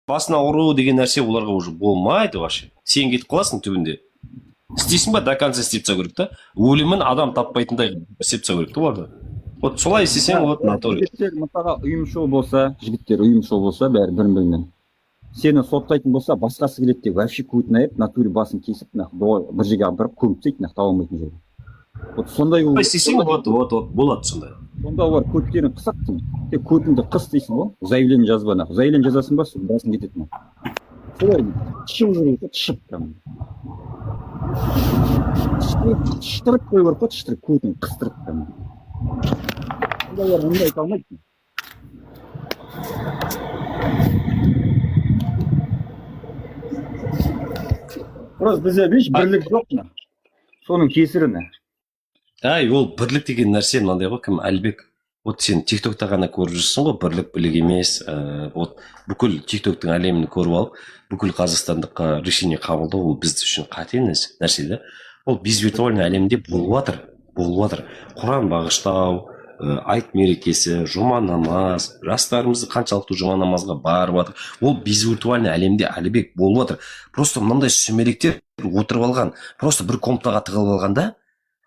басына ұру деген нәрсе оларға уже болмайды вообще. Сен кетіп қаласың түбінде. Істейсің ба, до конца істеп тастау керек та. Өлімін адам таппайтындай істеп тастау керек та оларды. Вот солай істесең вот натуре. Жігіттер мысалға ұйымшыл болса, бәрі бір-бірінен. Сені соттайтын болса, басқасы келеді деп вообще көтін айып, натуре басын кесіп, бір жерге апарып көміп тастайды, таба алмайтын жерге. Вот сондай ол. Істесең вот болады сондай. Сонда олар көттерін қысақтың. Тек көтіңді қыс дейсің ғой. Заявление жазба, заявление жазасың ба, сол басын кетеді. Солай тышып жүреді, тышып там. Тыштырып қою керек қой, тыштырып көтін қыстырып там. Олар мұндай айта алмайды. Просто бізде бірлік жоқ мына. Соның кесірі. Ай, ол бірлік деген нәрсе мынандай ғой, кім Әлбек. Вот сен TikTokта ғана көріп жүрсің ғой, бірлік емес. Вот бүкіл TikToктың әлемін көріп алып, бүкіл қазақстандыққа решение қабылдау, ол біз үшін қате нәрсе да. Ол безвиртуальный әлемде болып жатыр. Құран бағыштау, айт мерекесі, жұма намаз, жастарымызды қаншалықты жұма намазға барып жатыр. Ол безвиртуальный әлемде Әлбек болып жатыр. Просто мынандай сүмелектер отырып алған, просто бір комнатаға тығылып алғанда,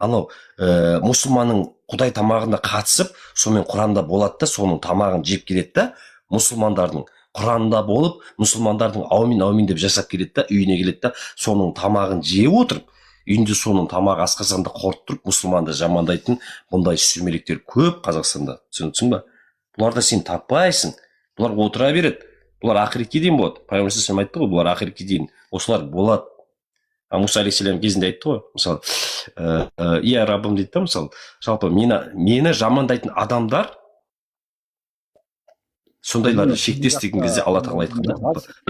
анау мұсылманның құдай тамағында қатысып, сонымен Құранда болады да, соның тамағын жеп келеді да, мұсылмандардың Құранда болып, мұсылмандардың аумин деп жасап келеді да, үйіне келеді да, соның тамағын жеп отырып, үйінде соның тамағы асқазанда қорып тұрып, мұсылманды жамандайтын бұндай сүмелектер көп Қазақстанда. Түсіндің ба? Бұларды сен таппайсың. Бұлар отыра береді. Бұлар ақиретке дейін болады. Пайғамбар саллаллаху айтты ғой, бұлар ақиретке дейін. Осылар болады. Мұса алейхиссалам кезінде айтты ғой, мысалы, иә Раббым дейді да, мысалы, жалпы мені жамандайтын адамдар сондайларды шектес деген кезде Алла тағала айтқанда,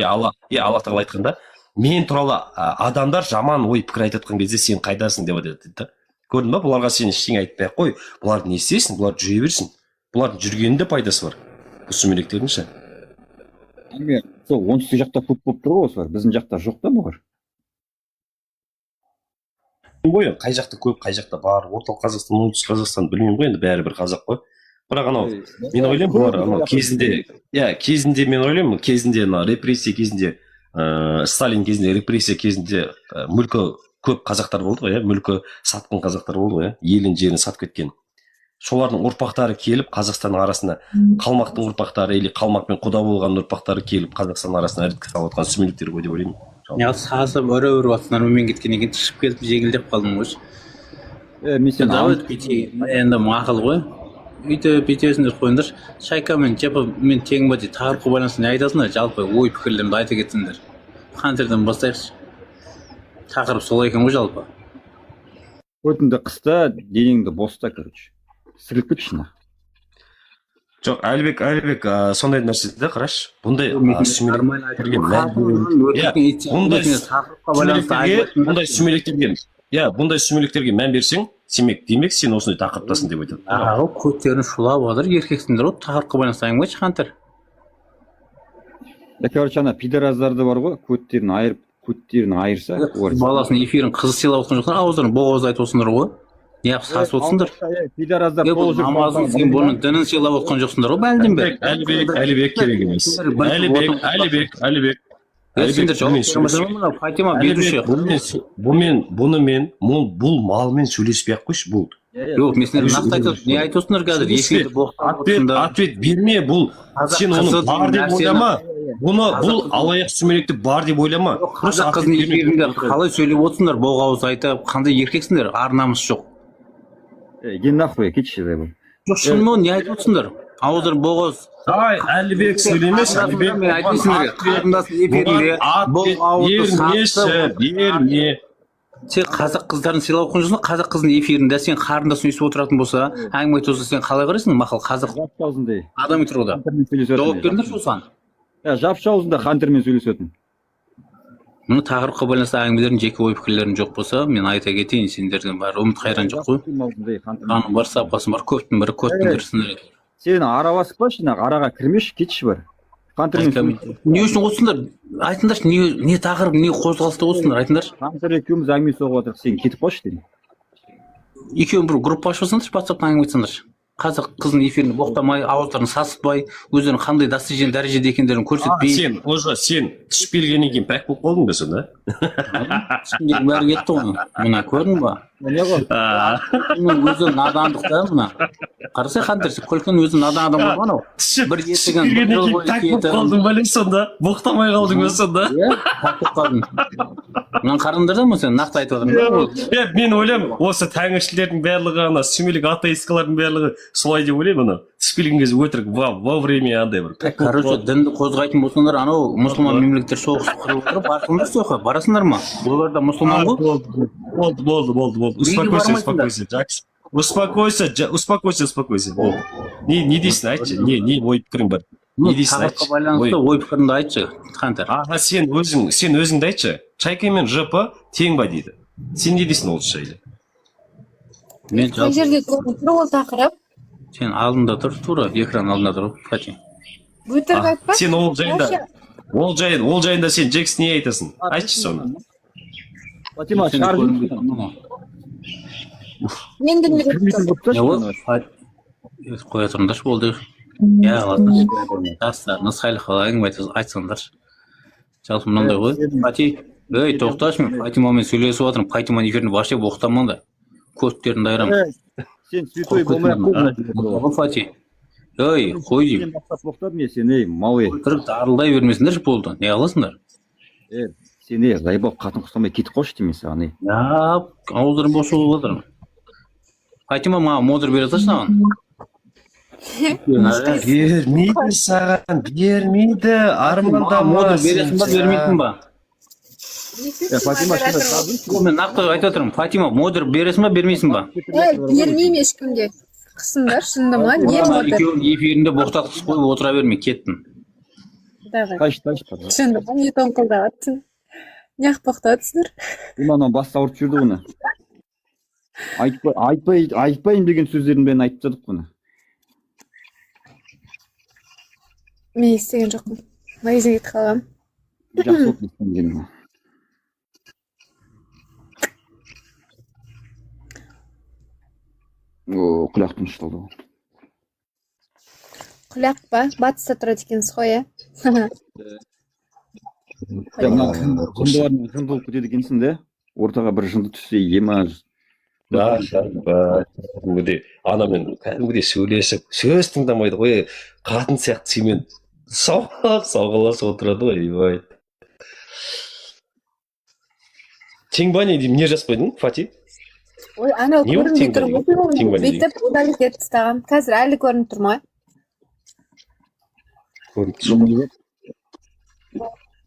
Алла тағала айтқанда, мен туралы адамдар жаман ой пікір айтқан кезде сен қайдасың деп айтады дейді да. Көрдің ба, бұларға сен ештеңе айтпай ақ қой, бұларды не істейсің, бұлар жүре берсін. Бұлардың жүргенінде пайдасы бар. Бұл сүмелектердің ше. Сол оңтүстік жақта көп болып тұр ғой осылар, біздің жақта жоқ та бұлар. Қай жақта көп, қай жақта бар, орталық Қазақстан, оңтүстік Қазақстан білмеймін ғой, енді бәрі бір қазақ қой. Бірақ анау, мен ойлаймын, бұлар анау кезінде мен ойлаймын, кезінде репрессия кезінде, Сталин кезінде, репрессия кезінде мүлкі көп қазақтар болды ғой, мүлкі сатқын қазақтар болды ғой, елін жерін сатып кеткен. Солардың ұрпақтары келіп, Қазақстанның арасына, қалмақтың ұрпақтары или қалмақпен құда болған ұрпақтары келіп, Қазақстанның арасына іріткі салып отқан сүмелектер ғой деп ойлаймын. Сазып өрі батсынар мен кеткеннен кейін түсіп кетіп жеңілдеп қалдым ғой. Енді мақыл ғой. Бүйтесіңдер қойыңдар. Шайкамен мен тең ба дейді, тақырыпқа байланысты не айтасыңдар, жалпы ой пікірлерімді айта кетсіңдер. Қантерден бастайықшы. Тақырып солай екен ғой жалпы. Көтіңді қыста, денеңді боста, короче. Сірілтіп шына. Жоқ, Әлбек, сондай нәрсе де қараш. Бұндай сүмелектерге мән берсең, демек сен осындай тақырыптасың деп айтады. Көттерін шулап отыр, еркексіңдер ғой, тақырыпқа байланысты әңгіме қантыр. Короче, ана пидораздарды бар ғой, көттерін айырса, баласының эфирін қызы сыйлап отқан жоқсың, ауыздарын боғауыз айтып отсыңдар ғой. Неғып сасып отсыңдар? Пидораздар қол жүріп намазын сен бұның дінін сыйлап отқан жоқсыңдар ғой, бәлден бе? Әлібек керек емес. Әлібек. Фатима беруші. Бұл малмен сөйлеспей ақ қойшы, бұл. Жоқ, мен сендер нақты айтып, не айтып отсыңдар қазір? Ответ берме, бұл. Сен оны бар деп ойлама. Бұл алаяқ сүмелекті бар деп ойлама. Қазақ қыздың эфирінде қалай сөйлеп отсыңдар, боғауыз айтып, қандай еркексіңдер, ар намыс жоқ. Ген нахуй, кетші де бұл. Жоқ, шынымен не айтып отсыңдар? Ауыздар боғауыз. Әлібек сөйлемес, Әлібек. Мен айтпайсыңдар, қарындасының эфирінде боғауызды сатып. Берме. Сен қазақ қыздарын сыйлап отқан жоқсың, қазақ қыздың эфирінде сен қарындасын өйстіп отыратын болса, әңгіме айтып отырса сен қалай қарайсың? Мақал қазақ адами тұрғыда. Жауап беріңдерші осыған. Жапшы аузында хантермен сөйлесетін. Мұны тақырыпқа байланысты әңгімелердің жеке ой пікірлерің жоқ болса, мен айта кетейін, сендерден бар үміт қайран жоқ қой. Қаның бар, сапқасын бар, көптің бірі көттіңдер. Сен араласып қойшы, араға кірмеші, кетші бар. Не үшін отсыңдар? Айтыңдаршы, не тақырып, не қозғалысты отсыңдар, айтыңдаршы. Қантыр екеуміз әңгіме соғып отырық, сен кетіп қойшы дейін. Екеуің бір группа ашып отсыңдаршы, WhatsApp-тан әңгіме айтсаңдаршы. қазақ қыздың эфирін боқтамай, ауыздарын сасытпай, өздерінің қандай достижение дәрежеде екендерін көрсетпей. Сен уже сен түсіп келгеннен кейін пәк болып қалдың ба сонда? Ішіндегі бәрі кетті ғой. Мына көрдің ба? Не ғой? Өзі надандық та мына. Қарасай Хантер, күлкін өзі надан адам болған ау. Бір есігін бір жыл бойы пәк болып қалдың бәлем сонда? Боқтамай қалдың ба сонда? Иә, пәк болып қалдың. Мынаны қараңдар да сен нақты айтып отырмын. Мен ойлаймын, осы тәңіршілердің барлығы, ана сүмелек атеисткалардың барлығы солай деп ойлаймын, ана түсіп келген кезде өтірік во время андай бір. Короче, дінді қозғайтын болсаңдар, анау мұсылман мемлекеттер соғысып қырып отырып, барсыңдар соққа, барасыңдар ма? Олар да мұсылман ғой. Болды. Успокойся. Не дейсің, айтшы. Не ой пікірің бар? Не дейсің, айтшы. Сағатқа байланысты ой пікіріңді айтшы, Хантер. Сен өзіңді айтшы. Чайка мен ЖП тең ба дейді. Сен не дейсің ол жайлы? Мен Бұл жерде тұр ол тақырып. Сен алдында тұр, тура экран алдында тұр, Фати. Өтірік айтпа. Сен ол жайында сен Джекс не айтасың? Айтшы соны. Фатима, шаржың. Мен Қоя тұрыңдаршы болды. Иә, ладно. Жастарыңыз қайлы қалайын айтсаңдаршы. Жалпы мынандай ғой. Фати, ей, тоқташы, мен Фатимамен сөйлесіп отырмын. Фатиманың эфирін вообще боқтаман да. Кодтерін дайырамын. Сен святой болмай Қой, Фати. Ей, қой деймін. Сен мақсат боқтадым я сен, ей, малый. Отырып дарылдай бермесіңдерші болды. Не қыласыңдар? Сен, ей, зайбақ қатын құстамай кетіп қойшы деймін саған, ей. Я, ауыздарым бос болып отырмын. Фатима, маған модыр бере салшы саған. Бермейді саған, бермейді. Арманда модыр бересің ба, бермейтін ба? Фатима, шын Мен нақты айтып отырмын. Фатима, модыр бересің ба, бермейсің ба? бермеймін ешкімге. Қысыңдар, шынында ма? Не модыр? Екеуің эфирінде боқтатқыз қойып отыра бермей кеттің. Давай. Тайшы. Шынында ма? Не тоңқылдап аттың? Не боқтатсыңдар? Иманнан бас ауырып жүрді бұны. Айтпайын деген сөздерін бәрін айтып жатып бұны. Мен естіген жоқпын. Магазинге кетіп қалғам. Жақсы болып естіген. Құлақтың ұшталды ғой. Құлақ па? Батыста тұрады екенсіз ғой, иә? Жынды болып кетеді екенсің де, ортаға бір жынды түссе ема. Анамен кәдімгідей сөйлесіп, сөз тыңдамайды ғой, қатын сияқты сенімен сауғаласып отырады ғой. Тең ба не деймін, не жазбайдың, Фати? Ой, анау Не ол көрінбей тең ба тұр. деймін? Бүйтіп, удалить етіп тастағам. Қазір әлі көрініп тұр ма?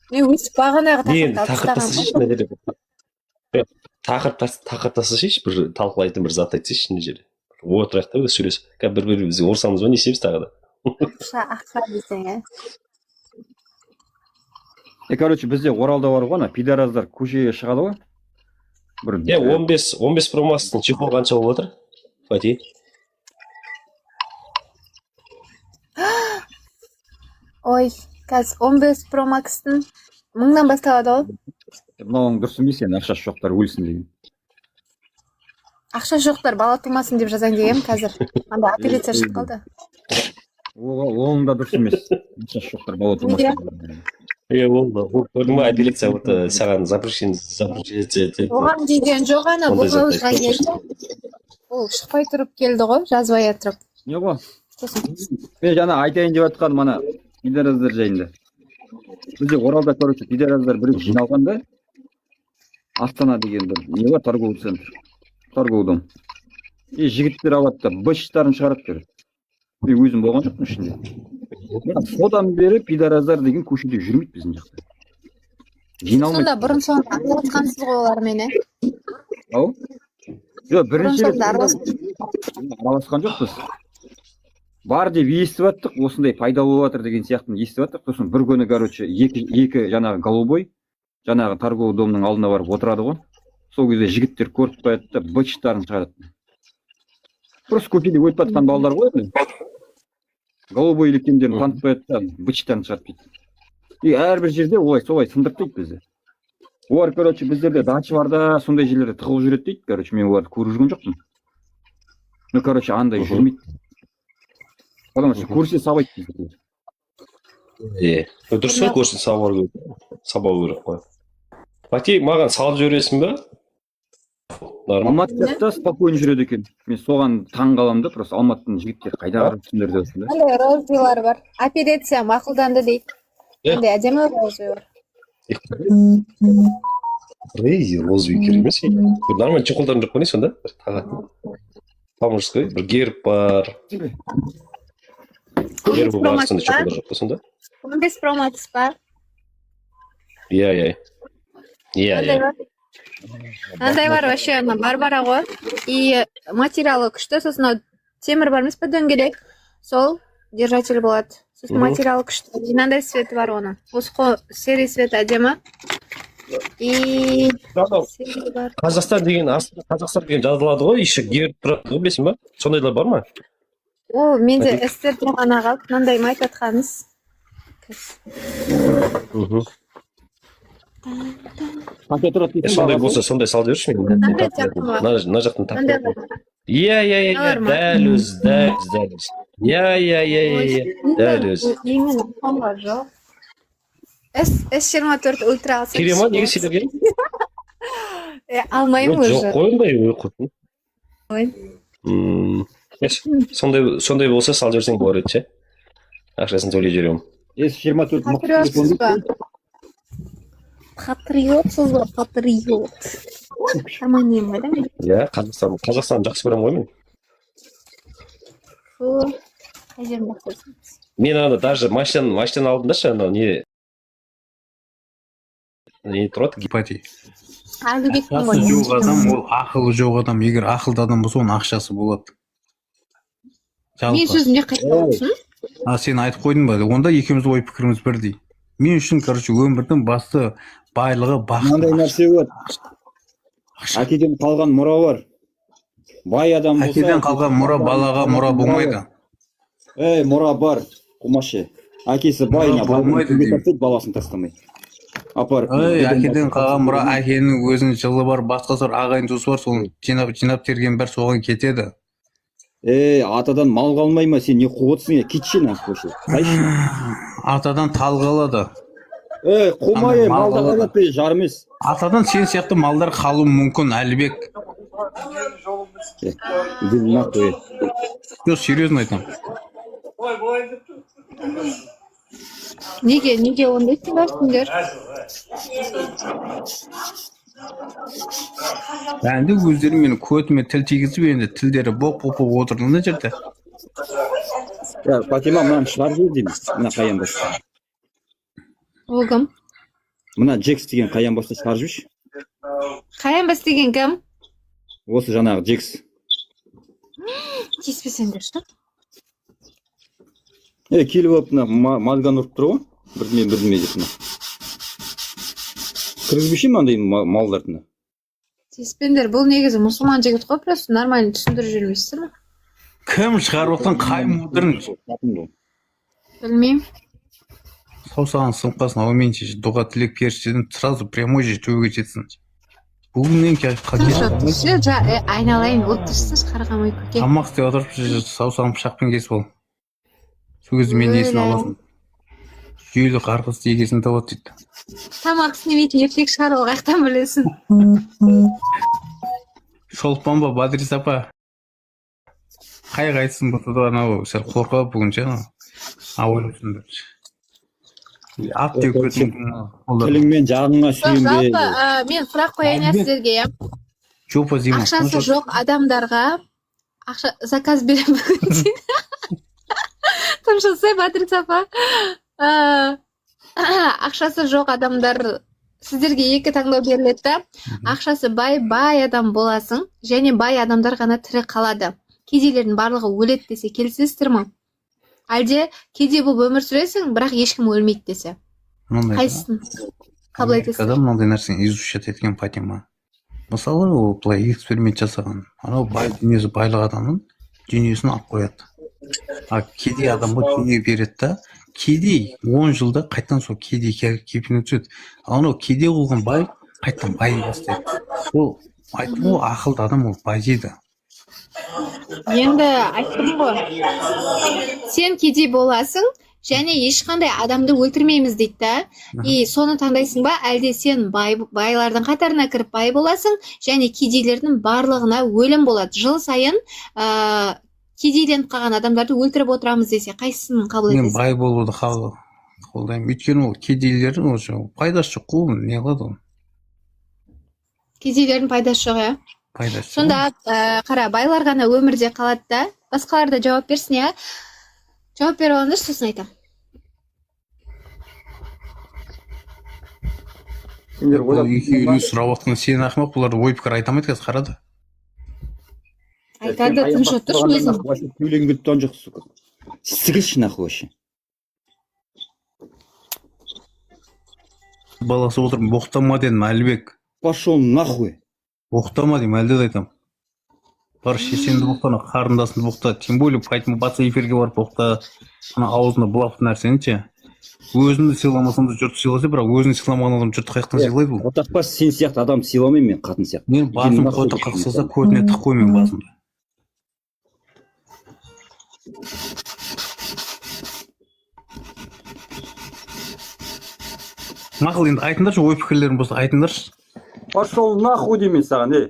Мен өйтіп бағанағы Мен тақырыпты алып тақырып тастасайшы, бір талқылайтын бір зат айтсайшы мына жерде. Отырайық та сөйлесіп. Бір-бірімізге ұрсамыз ба, не істейміз тағы да? ақша десең, Короче, бізде Оралда бар ғой, пидораздар көшеге шығады ғой. 15 Pro Max-тың чехол қанша болып отыр? Фати? Ой, қазір 15 Pro Max-тың 1000-нан басталады ғой. Мынауың дұрыс емес, сен ақшасы жоқтар өлсін деген. Ақша жоқтар бала тумасын деп жазайын дегем қазір. Анда апелляция шығып қалды. Оның да дұрыс емес. Ақшасы жоқтар бала тумасын. Ол көрдің ба, апелляция саған запрещение. Оған деген жоқ, ана бұғауызға келді. Ол шықпай тұрып келді ғой, жазбай тұрып. Не ғой? Мен жаңа айтайын деп жатқаным ана пидораздар жайында. Бізде Оралда, короче, пидораздар бір жиналғанда Астана деген бір не бар, торговый центр. Торговый дом. Жігіттер алады да быштарын шығарып береді. Мен өзім болған жоқпын ішінде. Содан бері пидораздар деген көшеде жүрмейді біздің жақта. Жиналмайды. Сонда бұрын соңды араласқансыз ғой олармен, Ау? Жоқ, бірінші Бұрын соңды араласқан жоқпыз. Бар деп естіп аттық, осындай пайда болып жатыр деген сияқтын естіп аттық. Сосын бір күні, короче, екі жаңағы голубой, жаңағы торговый домның алдына барып отырады ғой. Сол кезде жігіттер көріп қояды да бычтарын шығарады. Просто көшеде өтіп жатқан балалар ғой. Голубой елекендерін танып қояды да бычтарын шығарып кетті. И әрбір жерде олай солай сындырып дейді бізді. Олар, короче, біздерде дача бар да, сондай жерлерде тығылып жүреді дейді. Короче, мен оларды көріп жүрген жоқпын. Ну, короче, андай жүрмейді. Потому что көрсе сабайды біздер. Дұрыс қой, көрсін сабау керек қой. Бәке, маған салып жібересің ба? Нормально. Алматыда спокойно жүреді екен. Мен соған таң қаламын да, просто Алматының жігіттері қайда қарап түсіндірді деп да. Қандай розылар бар. Операция мақұлданды дейді. Қандай әдемі розы бар. Розовый керек емес. Нормально чехолдарын жоқ па не сонда? Тағатын. По-мужской, бір герб бар. Гербі бар, сонда чехолдар жоқ па сонда? 15 проматис бар. Иә. Андай бар вообще, барбара ғой. И материалы күшті, сосын темір бар емес па, дөңгелек. Сол держатель болады. Сосын материалы күшті. Мынандай светі бар оның. Осы серый светі әдемі. И Қазақстан деген жазылады ғой, еще герб тұрады ғой, білесің ба? Сондайлар бар ма? О, менде эстер тұрғана қалып, мынандай майт атқаныз. Қанша тұрады дейсің? Сондай болса, сондай салып жіберші мен. Мына жақтан тақып. Иә, дәл өз. Иә, дәл өз. Именно, сонға жоқ. S24 ультра алсам. Кере ма, неге сендерге? Алмаймын уже. Жоқ қой ондай. Сондай болса салып жіберсең болар еді ше. Ақшасын төлей жіберемін. S24 Патриотсыз ба? Патриотсыз ба? Патриот. Шарманнен ғой да мен. Иә, Қазақстан жақсы көремін ғой мен. Фу. Қай жерін бақтырсыңыз? Мен ана даже машинадан алдым да ше, анау не тұрады? Гипотей. Әлібектің Ақшасы ғой. жоқ адам, ол ақылы жоқ адам. Егер ақылды адам болса, оның ақшасы болады. Мен сөзімде қайталапсың? Сен айтып қойдың ба? Онда екеуміз ой пікіріміз бірдей. Мен үшін, короче, өмірдің басты байлығы Мынандай бақыт. нәрсе бар. Әкеден қалған мұра бар. Бай адам болса... Әкеден қалған мұра балаға мұра болмайды. Мұра бар. Қумашы. Әкесі байына болмайды деймін. баласын тастамай. Апар. Әкеден қалған мұра, әкенің өзінің жылы бар, басқасы бар, ағайын туысы бар, соны жинап терген бәрі соған кетеді. Атадан мал қалмай ма? Сен не қуғытсың я? Кетші көше. Атадан тал қалады. Қумай, малда қалады жар емес. Атадан сен сияқты малдар қалуы мүмкін, Әлібек. Жоқ, серьезно айтамын. Неге ондай сендер? Бәнді өздері мені көтіме тіл тигізіп, енді тілдері боп отырды мына жерде. Фатима, мынаны шығарып жібер деймін. Мына қаян басты. Ол кім? Мына Джекс деген қаян басты шығарып жіберші. Қаян бас деген кім? Осы жаңағы Джекс. Тиіспесеңдер, что? Келіп алып мына мальган ұрып тұр ғой. Бірдеме деп мына. Кіргізбеші мынандай малдардың. Тиіспендер, бұл негізі мұсылман жігіт қой, просто нормально түсіндіріп жүрмейсіздер ме? Кім шығарып отқан қай мудырын? Білмеймін. Саусағын сынып ал мен дұға тілек періштеден сразу прямой же төбеге жетсін. Бүгіннен айналайын, отырсыз қарғамай көке. Тамақ істеп отырып саусағын пышақпен кесіп ал. Сол кезде мен несін аласың. Жүйелі қарғыс егесін табады дейді. Тамақ істемейтін еркек шығар, ол қаяқтан білесің. Шолпан ба, Бадрис апа? Қайсың бұты да анау сәл қорқып бүгін ше анау. Ойлайсың деп. Ат деп көтің. Тіліңмен жағыңа сүйенбе. Жалпы мен сұрақ қояйын сіздерге. Жопа зима. Ақшасы жоқ адамдарға заказ берем бүгін дейді. Там что сай Бадрис апа. Ақшасы жоқ адамдар сіздерге екі таңдау беріледі да. Ақшасы бай адам боласың, және бай адамдар ғана тірі қалады. Кедейлердің барлығы өледі десе келісесіздер ме? Әлде кедей болып өмір сүресің, бірақ ешкім өлмейді десе. Қайсысын қабыл етесің? Адам мынандай нәрсені изучать еткен Фатима. Мысалы, ол былай эксперимент жасаған. Анау бай дүниесі байлық адамның дүниесін алып қояды. А кедей адамға дүние береді да. Кедей 10 жылда қайтан сол кедей кейпіне түседі. Анау кедей болған бай қайтан бай бастайды. Ол айтты ғой, ақылды адам ол бай дейді. Енді айттым ғой, сен кедей боласың және ешқандай адамды өлтірмейміз дейді да. И соны таңдайсың ба, әлде сен байлардың қатарына кіріп бай боласың және кедейлердің барлығына өлім болады. Жыл сайын кедейленіп қалған адамдарды өлтіріп отырамыз десе, қайсысын қабыл Мен етесің? бай болуды қолдаймын. Өйткені ол кедейлердің уже пайдасы жоқ қой, не қылады ол? Кедейлердің пайдасы жоқ, иә? Пайдасы жоқ. Сонда қара, байлар ғана өмірде қалады да. Басқалар да жауап берсін, иә? Жауап беріп алыңдаршы, сосын айтамын. Сендер Бұл екеуі сұрап отқан сен ақымақ, бұлар ой пікір айта алмайды қазір, қарады. Айтады, тыныш отыршы өзің. Сөйлеген келіп тұрған жоқ, сука. Сігілші нахуй вообще. Баласы отырып, боқтама дедім, Әлібек. Пошел нахуй. Боқтама деймін, әлде де айтамын. Бар шешеңді боқтана, қарындасыңды боқта. Тем более, поэтому батса эфирге барып боқта, ана аузына бұлақты нәрсені ше. Өзіңді сыйламасаң да жұрт сыйласа, бірақ өзіңді сыйламаған адам жұрт қаяқтан сыйлайды бұл. Отақпас сен сияқты адам сыйламаймын мен, қатын сияқты. Мен басым қоты қақсаса, көтіне тық қоймен басымды. Мақыл, енді айтыңдаршы, ой пікірлерін болса айтыңдаршы. Пошел нахуй деймін саған, ей.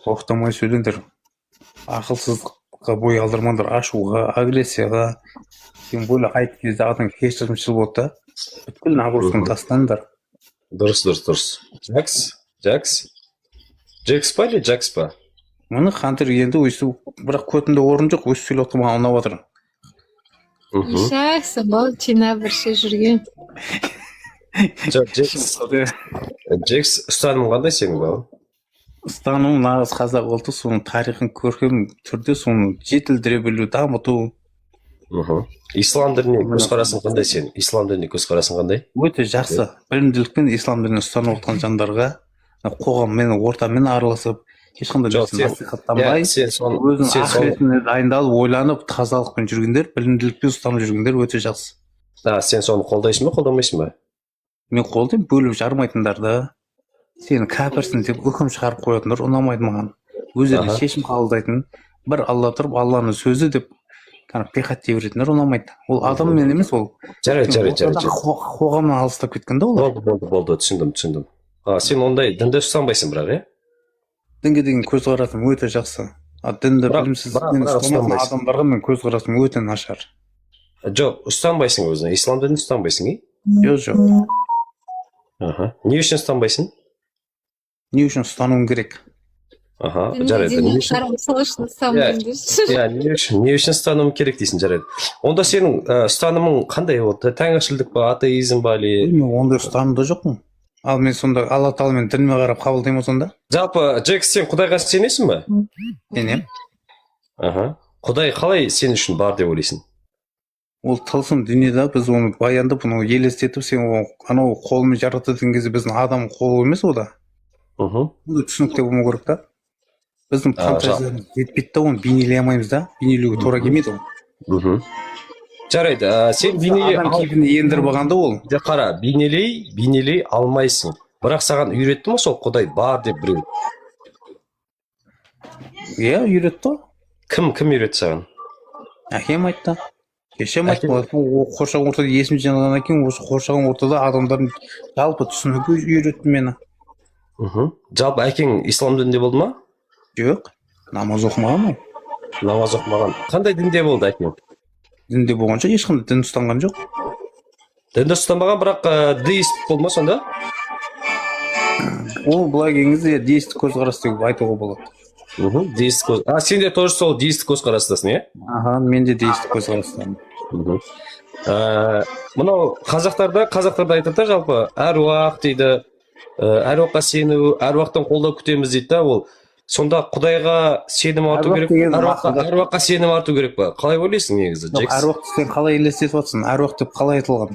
Боқтамай сөйлеңдер. Ақылсыздыққа бой алдырмаңдар, ашуға, агрессияға. Тем более айт кезде адам кешірімшіл болды да. Бүткіл нагрузканы тастаңдар. Дұрыс. Джекс па или Джекс па? Мұны Хантер енді өйсі, бірақ көтінде орын жоқ, өйсі сөйлеп отыр маған ұнап отыр. Жақсы, бол чина бір ше жүрген. Джекс ұстаным қандай сенің балам? Ұстаным нағыз қазақ ұлты, соның тарихын көркем түрде соны жетілдіре білу, дамыту. Ислам дініне көзқарасың қандай сен? Ислам дініне көзқарасың қандай? Өте жақсы. Білімділікпен ислам дініне ұстанып отқан жандарға қоғаммен, ортамен араласып, ешқандай насихаттанбай, өзінің ақыретіне дайындалып, ойланып, тазалықпен жүргендер, білімділікпен ұстанып жүргендер өте жақсы. Сен соны қолдайсың ба, қолдамайсың ба? Мен қолдаймын, бөліп жармайтындарды, сені кәпірсің деп үкім шығарып қоятындар ұнамайды маған. Өздері шешім қабылдайтын, бір Алла тұрып, Алланың сөзі деп пиқат дей беретіндер ұнамайды. Ол адаммен емес, ол жарайды. Қоғамнан алыстап кеткен да олар. Болды, түсіндім. Сен ондай дінді ұстанбайсың бірақ, е? Дінге деген көзқарасым өте жақсы. Дінді білімсіз адамдарға мен көзқарасым өте нашар. Жоқ, ұстанбайсың өзіне, ислам дінін ұстанбайсың, е? Жоқ. Не үшін ұстанбайсың? Не үшін ұстануым керек? Жарайды. Не үшін ұстануым керек дейсің, жарайды. Онда сенің ұстанымың қандай болды? Тәңіршілдік па, атеизм ба, или? Мен ондай ұстанымда жоқпын. Ал мен сонда Алла тағаламен дініме қарап қабылдаймын сонда? Жалпы, Джекс, сен Құдайға сенесің ба? Сенемін. Құдай қалай сен үшін бар деп ойлайсың? Ол тылсым дүниеде біз оны баяндап, оны елестетіп, сен анау қолымен жаратты деген кезде біздің адам қолы емес ода. Бұл түсінікте болмау керек та. Біздің фантазиямыз жетпейді да, оны бейнелей алмаймыз да. Бейнелеуге тура келмейді ол. Жарайды, сен адам кейпіне ендіріп алғанда ол. Қара, бейнелей алмайсың. Бірақ саған үйретті ме сол Құдай бар деп біреу? Иә, үйретті. Кім үйретті саған? Әкем айтты. Кешем айтты. Қоршаған ортада есім жинағаннан кейін, осы қоршаған ортада адамдардың жалпы түсінігі үйретті мені. Жалпы әкең ислам дінінде болды ма? Жоқ, намаз оқымаған. Намаз оқымаған. Қандай дінде болды әкең? Дінде болғанша ешқандай дін ұстанған жоқ. Дінді ұстанбаған, бірақ деист болды ма сонда? Ол былай келгенде деисттік көзқарас деп айтуға болады. Деист көзқарас. Сен де тоже сол деист көзқарастасың, е? Мен де деисттік көзқарастамын. Мынау қазақтарда айтады жалпы әруақ дейді. Әруаққа сену, әруақтан қолдау күтеміз дейді да, ол сонда Құдайға сенім арту керек па? Әруаққа сенім арту керек па? Қалай ойлайсың негізі, Джекс? Әруақты сен қалай елестетіп жатсың? Әруақ деп қалай айтылған?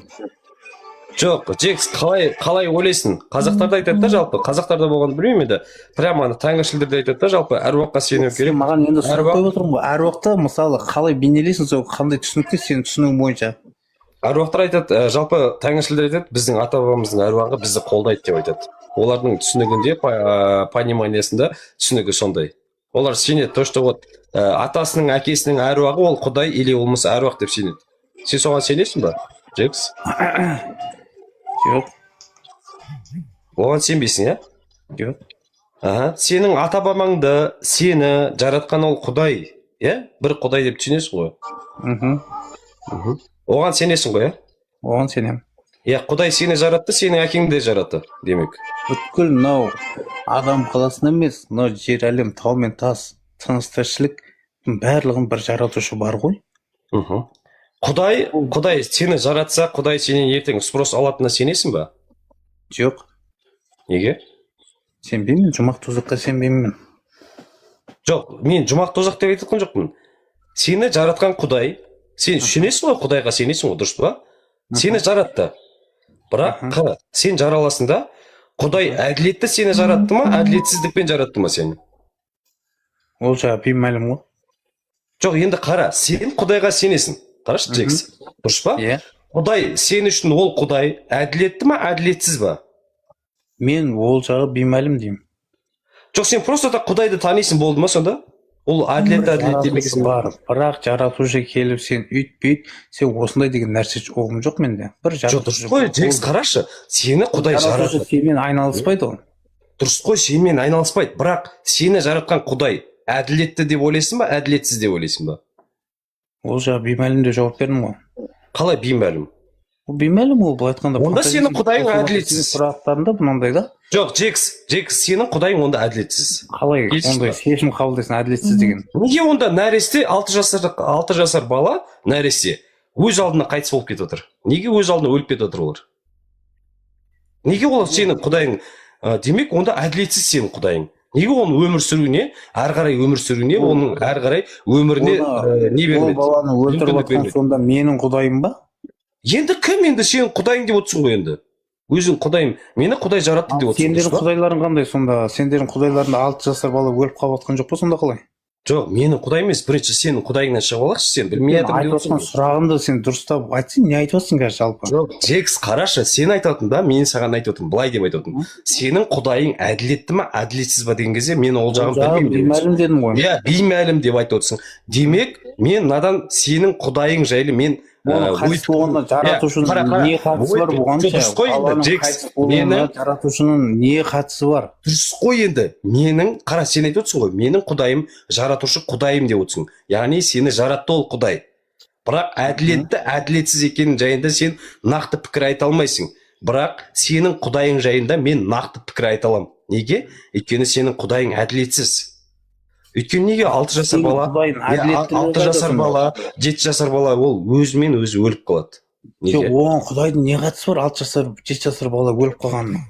Жоқ, Джекс, қалай ойлайсың? Қазақтарда айтады да жалпы, қазақтарда болғанды білмеймін еді. Прямо тәңіршілдерде айтады да жалпы, әруаққа сену керек. Маған енді сұрақ қойып отырмын ғой. Әруақты мысалы қалай бейнелейсің, сол қандай түсінікте сенің түсінігің бойынша? Әруақтар айтады, жалпы тәңіршілдер айтады, біздің ата бабамыздың әруағы бізді қолдайды деп айтады. Олардың түсінігінде, пониманиясында түсінігі сондай. Олар сенеді, то, что вот атасының, әкесінің әруағы ол құдай или болмаса әруақ деп сенеді. Сен соған сенесің ба, Джекс? Жоқ. Оған сенбейсің, иә? Жоқ. Сенің ата бабаңды, сені жаратқан ол құдай, иә? Бір құдай деп түсінесің ғой. Оған сенесің ғой, иә? Оған сенемін. Иә, құдай сені жаратты, сенің әкеңді де жаратты, демек. Бүткіл мынау адам қаласында емес, мынау жер әлем, тау мен тас, тыныс тіршілік барлығын бір жаратушы бар ғой. Құдай сені жаратса, Құдай сенен ертең спрос алатынына сенесің ба? Жоқ. Неге? Сенбеймін, жұмақ тозаққа сенбеймін. Жоқ, мен жұмақ тозақ деп айтқан жоқпын. Сені жаратқан Құдай, сен сенесің ғой, Құдайға сенесің ғой, дұрыс па? Сені жаратты. Бірақ, қара, сен жараласың да, Құдай әділетті сені жаратты ма, әділетсіздікпен жаратты ма сені? Ол жаңа беймәлім ғой. Жоқ, енді қара, сен Құдайға сенесің. Қарашы, Джекс, дұрыс па? Иә. Құдай сен үшін ол Құдай әділетті ма, әділетсіз ба? Мен ол жағы беймәлім деймін. Жоқ, сен просто да Құдайды танисың болды ма сонда? Ол әділет демексің бар. Бірақ жаратушы келіп сен үйтпейді, сен осындай деген нәрсе оғым жоқ менде. Бір Дұрыс жаратушы. қой, Джекс, қарашы, сені Құдай жаратты. Сенімен айналыспайды ғой. Дұрыс қой, сенімен айналыспайды, бірақ сені жаратқан Құдай әділетті деп ойлайсың ба, әділетсіз деп ойлайсың ба? Ол жағы беймәлім деп жауап бердім ғой. Қалай беймәлім? Ол беймәлім ол былай айтқанда. Онда сенің Құдайың әділетсіз. Сұрақтарында мынандай да. Жоқ, Джекс, сенің Құдайың онда әділетсіз. Қалай ондай шешім қабылдайсың әділетсіз деген? Неге онда нәресте 6 жасар бала нәресте өз алдына қайтыс болып кетіп отыр? Неге өз алдына өліп кетіп отыр олар? Неге ол сенің Құдайың? Демек, онда әділетсіз сенің Құдайың. Неге оның өмір сүруіне, әрі қарай өмір сүруіне, оның әрі қарай өміріне не бермеді? Ол баланы өлтіріп жатқан сонда менің Құдайым ба? Енді кім енді сенің Құдайың деп отырсың ғой енді? Өзің Құдайым, мені Құдай жаратты деп отырсың. Сендердің Құдайларың қандай сонда? Сендердің Құдайларында 6 жасар бала өліп қалып жатқан жоқ па сонда қалай? Жоқ, менің Құдай емес, бірінші сенің Құдайыңнан шығып алайықшы, сен білмей жатырмын деп отырсың. Сұрағымды сен дұрыстап айтсың, не айтып отырсың қазір жалпы? Жоқ, Джекс, қарашы, сен айтып отырсың да, мен саған айтып отырмын, былай деп айтып отырмын. Сенің Құдайың әділетті ма, әділетсіз ба деген кезде мен ол жағын білмеймін. Беймәлім дедім ғой. Иә, беймәлім деп айтып отырсың. Демек, мен надан сенің Құдайың жайлы мен қайтыс болғанда жаратушының не қатысы бар бұғанша? Жаратушының не қатысы бар? Дұрыс қой енді. Менің, қара, сен айтып отырсың ғой, менің Құдайым жаратушы Құдайым деп отырсың. Яғни сені жаратты ол Құдай. Бірақ әділетті, әділетсіз екенін жайында сен нақты пікір айта алмайсың. Бірақ сенің Құдайың жайында мен нақты пікір айта аламын. Неге? Өйткені сенің Құдайың әділетсіз. Өйткені неге 6 жасар бала, 6 жасар бала, 7 жасар бала ол өзімен өзі өліп қалады. Неге? Оған Құдайдың не қатысы бар 6 жасар, 7 жасар бала өліп қалғанына?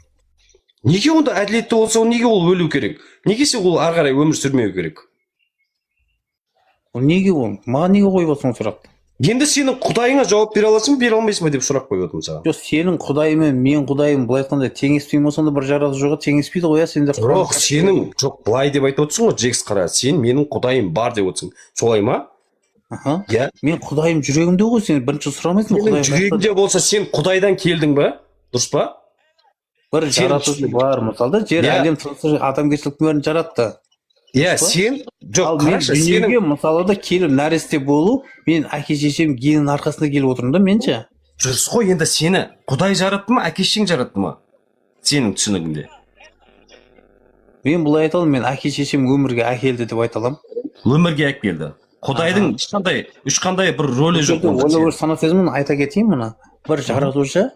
Неге онда әділетті болса, неге ол өлу керек? Неге сен ол ары қарай өмір сүрмеу керек? Ол неге ол? Маған неге қойып отырсың сұрақты? Енді сенің Құдайыңа жауап бере аласың, бере алмайсың ба деп сұрақ қойып отырмын саған. Жоқ, сенің Құдайымен мен Құдайым былай айтқанда теңеспей ме сонда бір жаратушыға теңеспейді ғой, сендер. Жоқ, сенің жоқ былай деп айтып отырсың ғой, Джекс, қара, сен менің Құдайым бар деп отырсың. Солай ма? Иә. Мен Құдайым жүрегімде ғой, сен бірінші сұрамайсың Құдайым. Жүрегіңде болса сен Құдайдан келдің ба? Дұрыс па? Бір жаратушы бар, мысалы жер әлем тынысы адамгершіліктің бәрін жаратты. Иә, сен жоқ, қарашы, дүниеге мысалы да келіп нәресте болу, мен әке шешем геннің арқасында келіп отырмын да, менше. Дұрыс қой, енді сені Құдай жаратты ма, әке шешең жаратты ма? Сенің түсінігіңде. Мен бұлай айта аламын, мен әке шешем өмірге әкелді деп айта аламын. Өмірге әкелді. Құдайдың ешқандай бір рөлі жоқ. Ойлап сана сезімін айта кетейін мұны. Бір жаратушы,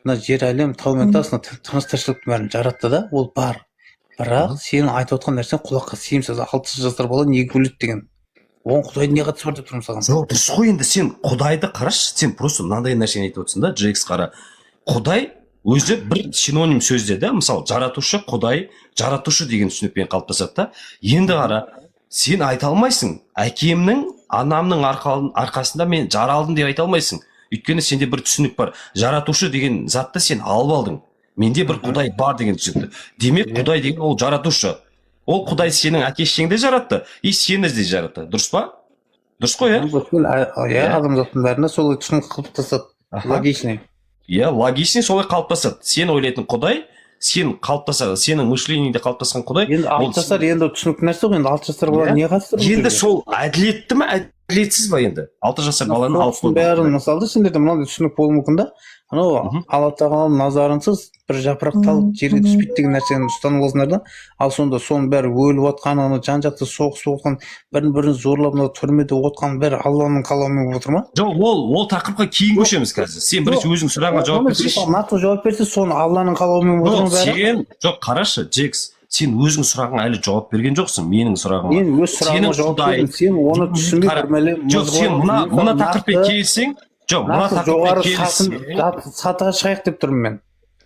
мына жер әлем, тау мен тас, тыныс тіршіліктің бәрін жаратты да, ол бар. Бірақ сенің айтып отқан нәрсең құлаққа сыйымсыз, 6 жасар бала неге өледі деген. Оған Құдайдың не қатысы бар деп тұрмын саған. Жоқ, дұрыс қой, енді сен Құдайды қарашы, сен просто мынандай нәрсені айтып отырсың да, Джекс, қара. Құдай өзі бір синоним сөзде да, мысалы жаратушы, Құдай, жаратушы деген түсінікпен қалыптасады да. Енді қара, сен айта алмайсың, әкемнің, анамның арқасында мен жаралдым деп айта алмайсың. Өйткені сенде бір түсінік бар. Жаратушы деген затты сен алып алдың. Менде бір Құдай бар деген түсінікті. Демек, Құдай деген ол жаратушы. Ол Құдай сенің әке шешеңді жаратты, и сені де жаратты. Дұрыс па? Дұрыс қой, иә? Иә, адамзаттың бәріне солай түсінік қалыптасады. Логичный. иә логичный солай қалыптасады. Сен ойлайтын құдай, сен қалыптасады, сенің мышлениеңде қалыптасқан құдай. Енді алты жасар енді түсінікті нәрсе ғой, енді 6 жасар бала не қатысы бар? Енді сол әділетті ме, әділетсіз ба енді? 6 жасар баланы алып Соның бәрін мысалы сендерде мынандай түсінік болуы мүмкін да. Анау Алла тағаланың назарынсыз бір жапырақ тал жерге түспейді деген нәрсені ұстанып аласыңдар да. Ал сонда соның бәрі өліп жатқан, ана жан жақты соғысып жатқан, бірін-бірін зорлап мына түрмеде отқан бәрі Алланың қалауымен болып отыр ма? жоқ, ол тақырыпқа кейін көшеміз қазір. Сен бірінші өзің сұрағыңа жауап берсейші. Нақты жауап берсе, соны Алланың қалауымен болып отыр ма бәрі? Сен жоқ, қарашы, Джекс, сен өзің сұрағыңа әлі жауап берген жоқсың, менің сұрағыма. Мен өз сұрағыма жауап бердім. Сен оны түсінбей жоқ, сен мына тақырыппен келсең, жоқ, мына тақырыппен келсең, сатыға шығайық деп тұрмын мен.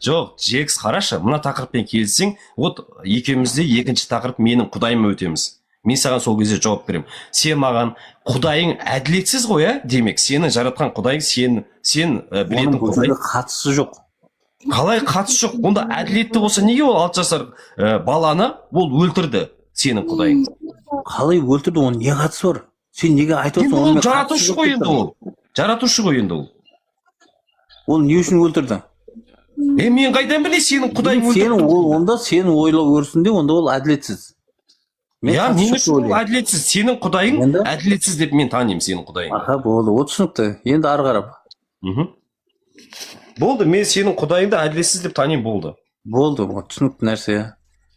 жоқ, Джекс, қарашы, мына тақырыппен келсең, вот екеумізде екінші тақырып менің құдайыма өтеміз. Мен саған сол кезде жауап беремін. Сен маған құдайың әділетсіз ғой, демек сені жаратқан құдайың сен білетін құдай. Оның қатысы жоқ. Қалай қатысы жоқ? Онда әділетті болса неге ол 6 жасар баланы ол өлтірді сенің құдайың? Қалай өлтірді, оның не қатысы бар? Сен неге айтып Енді отырсың? ол жаратушы ғой енді ол. Жаратушы ғой енді ол. Ол не үшін өлтірді? Мен қайдан білейін сенің құдайың өлтірді? Сен онда сені ойлау өрісінде онда ол әділетсіз. Я, мен үшін ол әділетсіз. Сенің құдайың әділетсіз деп мен танимын сенің құдайың. Аха, болды. Ол түсінікті. Енді ары қарап. Болды, мен сенің құдайыңды әділетсіз деп танимын, болды. Болды, ол түсінікті нәрсе.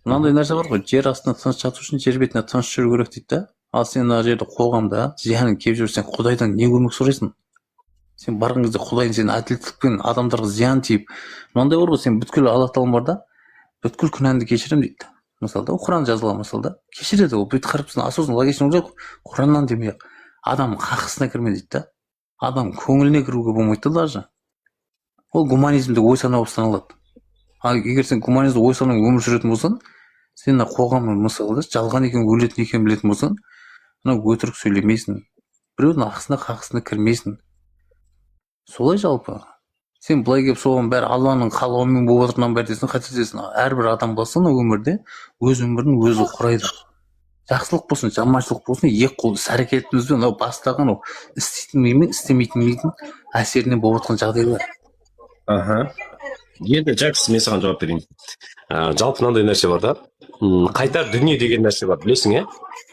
Мынандай нәрсе бар ғой, жер астында тыныш жату үшін жер бетінде тыныш жүру керек дейді да. Ал сен мына жерде қоғамда зиянын келіп жүрсең, құдайдан не көмек сұрайсың? Сен барған кезде құдайың сен әділеттікпен адамдарға зиян тиіп, мынандай бар ғой, сен бүткіл Алла тағала бар да, бүткіл күнәңді кешірем дейді. Мысалда, Құран жазылған мысалда, кешіреді ол. Бүйтіп қарап тұрсаң, осознанно логично жоқ. Құраннан демей-ақ, адамның хақысына кірме дейді да. Адам көңіліне кіруге болмайды даже. Ол гуманизмде ой сана болып саналады. Ал егер сен гуманизмде ой санамен өмір сүретін болсаң, сен қоғамның мысалы жалған екен, өлетін екен білетін болсаң, мына өтірік сөйлемейсің. Біреудің ақысына, хақысына кірмейсің. Солай жалпы. Сен былай келіп соған бәрі Алланың қалауымен болып отырған бәрі десің, қателесесің. Әрбір адам болса өмірде өз өмірін өзі құрайды. Жақсылық болсын, жаманшылық болсын, екі қол іс-әрекетімізбен бастаған істейтін мимен, істемейтін мидың әсерінен болып жатқан жағдайлар. Енді Джекс, мен саған жауап берейін. Жалпы мынандай нәрсе бар да. Қайтар дүние деген нәрсе бар, білесің,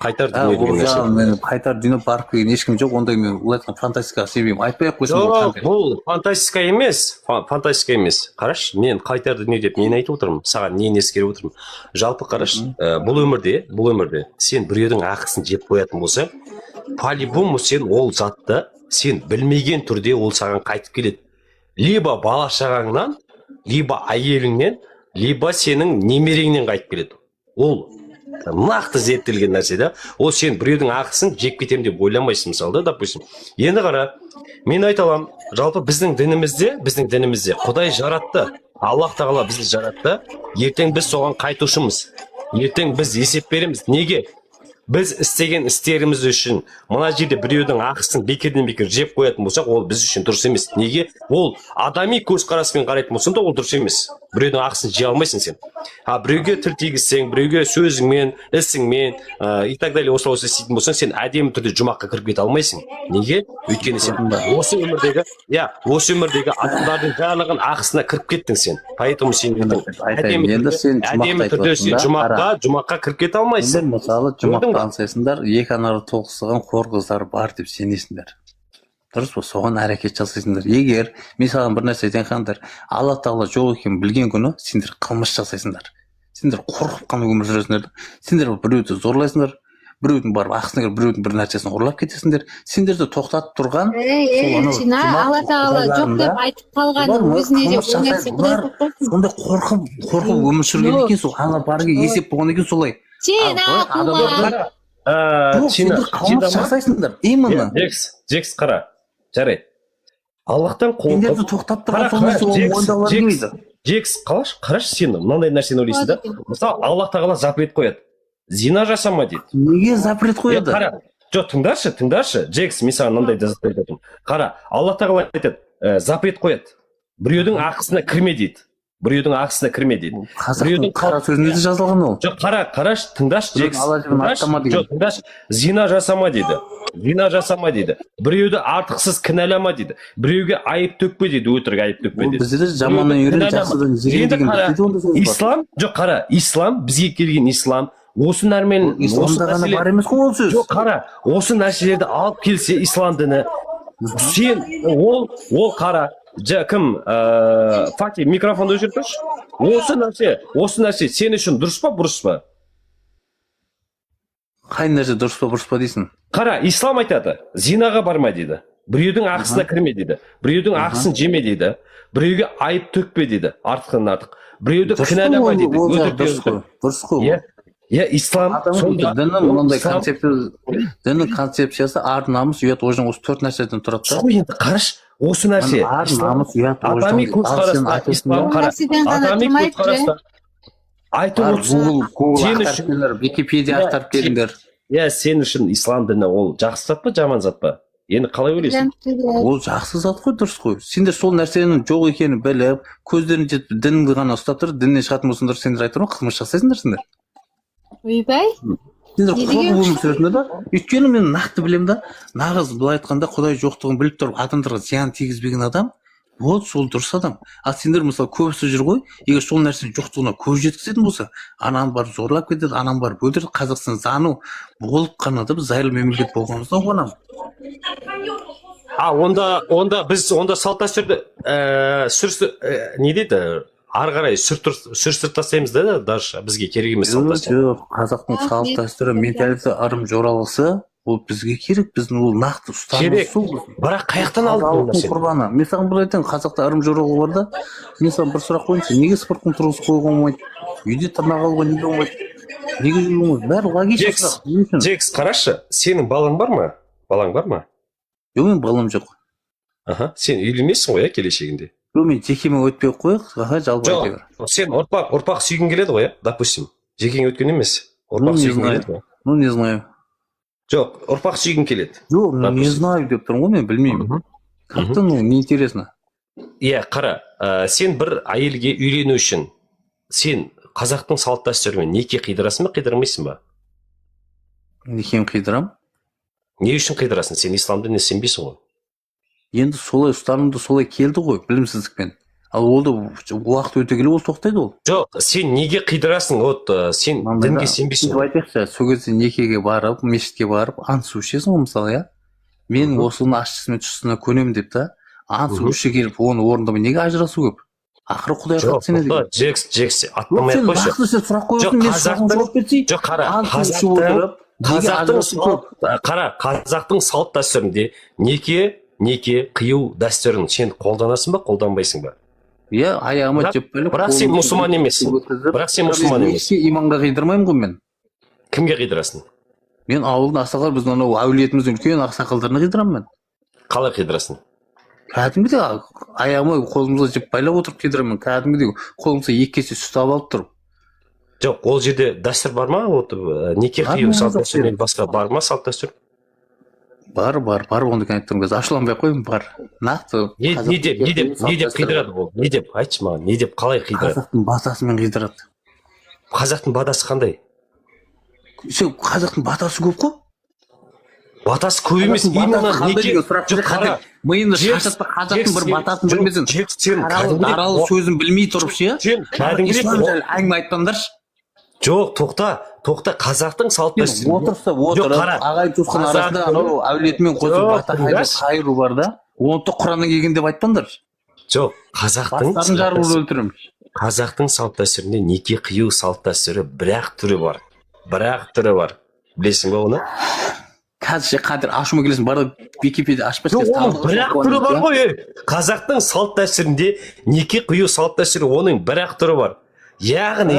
Қайтар дүние деген нәрсе. Мен қайтар дүние барып келген ешкім жоқ, ондай мен олайтқан фантастикаға себеймін. Айтпай-ақ қойсын. Жоқ, бұл фантастика емес. Қараш, мен қайтар дүние деп нені айтып отырмын? Саған нені ескеріп отырмын? Жалпы қараш, бұл өмірде сен біреудің ақысын жеп қоятын болса, по-любому сен ол затты сен білмеген түрде ол саған қайтып келеді. Либо бала шағаңнан, либо әйеліңнен, либо сенің немереңнен қайтып келеді. Ол нақты зерттелген нәрсе да. Ол сен біреудің ақысын жеп кетемін деп ойламайсың, мысалы, допустим. Енді қара, мен айта аламын, жалпы біздің дінімізде Құдай жаратты. Аллах тағала бізді жаратты. Ертең біз соған қайтушымыз. Ертең біз есеп береміз. Неге? Біз істеген істеріміз үшін мына жерде біреудің ақысын бекерден бекер жеп қоятын болсақ, ол біз үшін дұрыс емес. Неге? Ол адами көзқараспен қарайтын болсаң да ол дұрыс емес. Біреудің ақысын жей алмайсың сен. Біреуге тіл тигізсең, біреуге сөзіңмен, ісіңмен, и так далее осылай істейтін болсаң, сен әдемі түрде жұмаққа кіріп кете алмайсың. Неге? Өйткені сен осы өмірдегі адамдардың барлығын ақысына кіріп кеттің сен. Поэтому сен әдемі түрде жұмаққа кіріп кете алмайсың. Мысалы, жұмаққа аңсайсыңдар, екі анары тоғысыған қор қыздар бар деп сенесіңдер. Дұрыс па, соған әрекет жасайсыңдар. Егер мен саған бір нәрсе айтайын қаңдар, Алла тағала жоқ екенін білген күні сендер қылмыс жасайсыңдар. Сендер қорқып қана өмір сүресіңдер. Сендер біреуді зорлайсыңдар, біреудің барып ақысына кіріп біреудің бір нәрсесін ұрлап кетесіңдер. Сендерді тоқтатып тұрған Алла тағала жоқ деп айтып қалған өзіне де ол нәрсе сондай қорқып өмір сүрген екен, сол Алла барға есеп болған екен солай. Сен ақылма. Сендер қылмыс жасайсыңдар. Именно. Джекс қара. Жарайды. Аллахтан қорқып. Сендерді тоқтап тұрған соңғысы ол мойындалар келмейді. Джекс, қараш сен мынандай нәрсені ойлайсың да. Мысалы, Аллах тағала запрет қояды. Зина жасама дейді. Неге запрет қояды? Қара. Жоқ, тыңдашы. Джекс, мен саған мынандай запрет айтамын. Қара, Аллах тағала айтады, запрет қояды. Біреудің ақысына кірме дейді. біреудің ақысына кірме дейді. Қазақтың қара сөзінде де жазылған ол. Жоқ, қараш, тыңдашы, Джекс. Ала жібін аттама деген. Жоқ, тыңдашы, зина жасама дейді. Зина жасама дейді. Біреуді артықсыз кінәлама дейді. Біреуге айып төкпе дейді, өтірік айып төкпе Ол дейді. бізде жаманнан үйрен, жақсыдан зерен деген Енді бізде ондай сөз бар. ислам, жоқ қара, ислам, бізге келген ислам, осы нәрмен, Исламда ғана бар емес қой ол сөз. жоқ қара, осы нәрселерді алып келсе ислам діні, сен, ол қара, кім, Фати, микрофонды өшіріп тұршы. Осы нәрсе сен үшін дұрыс па, бұрыс па? Қай нәрсе дұрыс па бұрыс па дейсің? Қара, ислам айтады, зинаға барма дейді. Біреудің ақысына кірме дейді. Біреудің ақысын жеме дейді. Біреуге айып төкпе дейді, артықтан артық. Біреуді кінәлама дейді. Дұрыс қой. Иә, ислам сонда діннің мынандай діннің концепциясы ар намыс ұят ождан осы 4 нәрседен тұрады да. сол енді қараш, осы нәрсе Ар намыс ұят адами көзқараста ислам қара, адами көзқараста айтып отырсың, Google ақтарып келіңдер, Википедия ақтарып келіңдер. иә, сен үшін ислам діні ол жақсы зат па, жаман зат па? Енді қалай ойлайсың? Ол жақсы зат қой, дұрыс қой. Сендер сол нәрсенің жоқ екенін біліп, көздерің жетіп, дініңді ғана ұстап тұр, діннен шығатын болсаңдар, сендер айтып тұрмын, қылмыс жасайсыңдар сендер. Ойбай. Сендер құлап өмір сүресіңдер да. Өйткені мен нақты білемін да, нағыз былай айтқанда Құдай жоқтығын біліп тұрып, адамдарға зиян тигізбеген адам, вот сол дұрыс адам. А сендер мысалы көбісі жүр ғой, егер сол нәрсенің жоқтығына көз жеткізетін болса, ананы барып зорлап кетеді, ананы барып өлтіреді, Қазақстан заңы болып қана да біз зайырлы мемлекет болғанымыздан қуанамын. Онда біз салт дәстүрді не дейді? Ары қарай сүртір тастаймыз да, даже бізге керек емес салт дәстүр. Жоқ, қазақтың салт дәстүрі, менталитеті, ырым жоралғысы ол бізге керек, біздің ол нақты ұстанымыз сол. Бірақ қаяқтан алдық бұл нәрсені? Құрбаны. Мен саған бір айтайын, қазақта ырым жоралғы бар да. Мен саған бір сұрақ қойыншы, неге спорттың тұрғызып қойған болмайды? Үйде тырнақ алуға неге болмайды? Неге жүруге болмайды? Бәрі логично сұрақ. Джекс, қарашы, сенің балаң бар ма? Балаң бар ма? Жоқ, мен балам жоқ. Сен үйленесің ғой, келешегінде? Жоқ, мен жекемен өтпей қойық, жалпы айта бер. Сен ұрпақ сүйгің келеді ғой, допустим. Жекең өткен емес. Ұрпақ сүйгің келеді ғой. Ну, не знаю. Жоқ, ұрпақ сүйгің келеді. Жоқ, не знаю деп тұрмын ғой, мен білмеймін. Как-то, ну, неинтересно. Иә, қара, сен бір әйелге үйлену үшін, сен қазақтың салт дәстүрімен неке қидырасың ба, қидырмайсың ба? Некем қидырам. Не үшін қидырасың? Сен ислам дініне сенбейсің ғой. Енді солай ұстанымды солай келді ғой, білімсіздікпен. Ал ол да уақыт өте келе ол тоқтайды ол. Жоқ, сен неге қидырасың? Сен дінге сенбейсің ғой. Айтайықшы, сол кезде некеге барып, мешітке барып, ант су ішесің ғой мысалы, иә? Мен осыны ащысымен тұщысына көнемін деп та, ант су іші келіп, оны орындамай неге ажырасу көп? Ақыры Құдай қатты сенеді. Жоқ, Джекс, аттамай ақ қойшы. Нақты сен сұрақ қойсын, мен сұрағын жауап берсей. Жоқ, қазақтың салт дәстүрінде неке қию дәстүрін сен қолданасың ба, қолданбайсың ба? Иә, аяғыма жеп біліп. Бірақ сен мұсылман емессің. Иманға қидырмаймын ғой мен. Кімге қидырасың? Мен ауылдың ақсақал, біздің анау әулетіміздің үлкен ақсақалдарына қидырамын мен. Қалай қидырасың? Кәдімгідей аяғыма қолымызға жеп байлап отырып қидырамын. Кәдімгідей қолымызға 2 кесе сүт алып тұрып. Жоқ, ол жерде дәстүр бар ма? Неке қию салт дәстүрінен басқа бар ма салт дәстүр? Бар, онда айтып тұрмын, ашуланбай қойын, бар. Нақты. Не деп қидырады ол? Не деп? Айтшы маған, не деп, қалай қидырады? Қазақтың батасымен қидырады. Қазақтың батасы қандай? Қазақтың батасы көп қой. Батасы көп емес, миыңды шашатпа, қазақтың бір батасын білмесін. Аралы сөзін білмей тұрып ше, ислам жайлы әңгіме айтпаңдаршы. Жоқ, тоқта, қазақтың салт дәстүрі. Отырып, ағайын туысқан арасында анау әулетімен қосып бата қайыру бар да, оны Құраннан келген деп айтпаңдаршы. Жоқ, бастарын жарып өлтірем. Қазақтың салт дәстүрінде неке қию салт дәстүрі бірақ түрі бар. Білесің ба оны? Қазір қадір ашума келесің, барды Википедия ашпас кез. Бірақ түрі бар ғой. Қазақтың салт дәстүрінде неке қию салт дәстүрі оның бірақ түрі бар. Яғни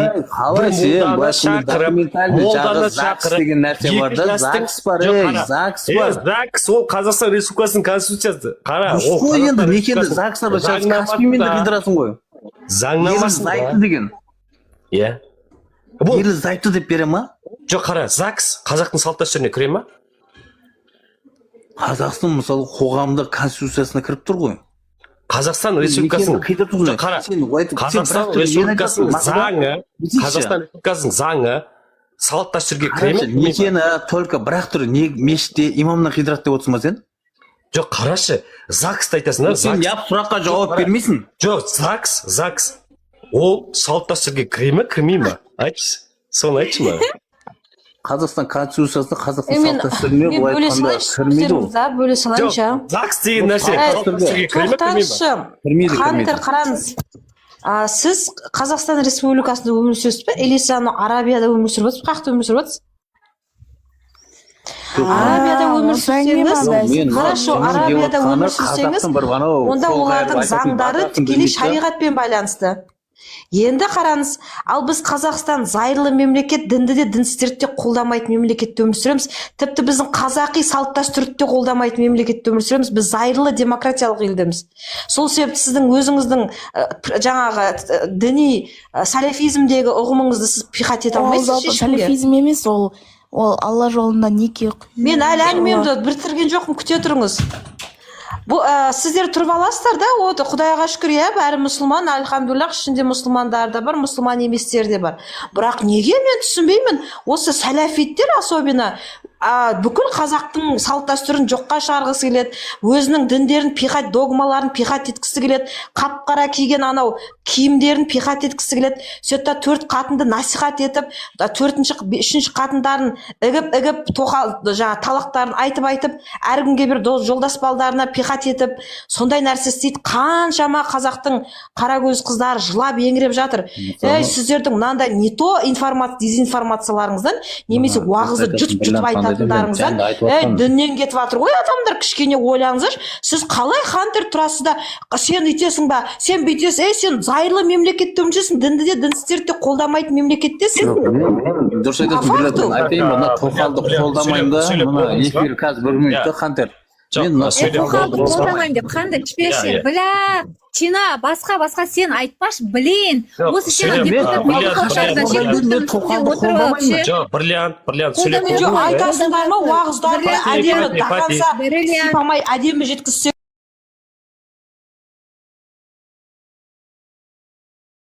молданы шақырып деген нәрсе бар да, ЗАГС бар, ЗАГС бар. ЗАГС ол Қазақстан Республикасының конституциясы. Қара, ол енді некенді ЗАГС-на Каспиймен де қидырасың ғой. Заңнамасы зайты деген. Иә. Ерлі зайты деп бере ма? Жоқ, қара, ЗАГС қазақтың салт дәстүріне кіре ма? Қазақстан мысалы қоғамда конституциясына кіріп тұр ғой. Қазақстан Республикасының қидыртып қара, сен айтып Қазақстан Республикасының заңы, Қазақстан Республикасының заңы салт дәстүрге кіре ме? некені только бір-ақ түрі мешітте имамнан қидырады деп отырсың ба сен? Жоқ, қарашы, ЗАГСты айтасың да, Сен яп сұраққа жауап бермейсің. жоқ, ЗАГС. Ол салт дәстүрге кіре ме, кірмей ме? Айтшы, соны айтшы ма? Қазақстан конституциясында Қазақстан мен салт дәстүріне мен былай бөле айтқанда салайыншы кірмейді ол. сіздеріңізді, бөле салайыншы. Жоқ, ЗАГС деген нәрсе салт дәстүрге кіре ме, кірмей ме? Тоқтаңызшы. Кірмейді, Хантер, қараңыз. Сіз Қазақстан Республикасында өмір сүресіз бе? Или сіз Арабияда өмір сүріп отырсыз? Қай жақта өмір сүріп отырсыз? Арабияда өмір сүрсеңіз, хорошо, Арабияда өмір сүрсеңіз, онда олардың заңдары тікелей шариғатпен байланысты. Енді қараңыз, ал біз Қазақстан зайырлы мемлекет, дінді де дінсіздерді де қолдамайтын мемлекетте өмір сүреміз. Тіпті біздің қазақи салт дәстүрді де қолдамайтын мемлекетте өмір сүреміз. Біз зайырлы демократиялық елдеміз. Сол себепті сіздің өзіңіздің жаңағы діни салафизмдегі ұғымыңызды сіз пихат ете алмайсыз ешкімге. Салафизм емес ол Алла жолында неке. Мен әлі әңгімемді бітірген жоқпын, күте тұрыңыз. Сіздер тұрып аласыздар да, Құдайға шүкір, иә, бәрі мұсылман, альхамдулиллах, ішінде мұсылмандар да бар, мұсылман еместер де бар. Бірақ неге мен түсінбеймін, осы сәләфиттер особенно бүкіл қазақтың салт дәстүрін жоққа шығарғысы келеді, өзінің діндерін пихат, догмаларын пихат еткісі келеді, қап-қара киген анау киімдерін пихат еткісі келеді, сөйтті 4 қатынды насихат етіп, 4-ші, 3-ші қатындарын ігіп, талақтарын айтып, әркімге бір жолдас балдарына пихат етіп, сондай нәрсе істейді. Қаншама қазақтың қарагөз қыздары жылап еңіреп жатыр. Сіздердің мынандай не то дезинформацияларыңыздан, немесе уағызды жұтып айтатындарыңыздан, діннен кетіп жатыр ғой адамдар, кішкене ойлаңыздар. Сіз қалай Хантер тұрасыз да, сен үйтесің ба, сен бүйтесің, сен зайырлы мемлекетте өмір сүресің, дінді де дінсіздерді де қолдамайтын мемлекеттесің. Дұрыс айтасың, айтайын, мына тоқалды қолдамаймын да, мына эфир қазір 1 минутта Хантер. Қолдамаймын деп қандай ішпеші, бля, Чина, басқа сен айтпаш, блин. Осы сен айтасыңдар ма, уағыздарды әдемі тақанса, сипамай әдемі жеткізсе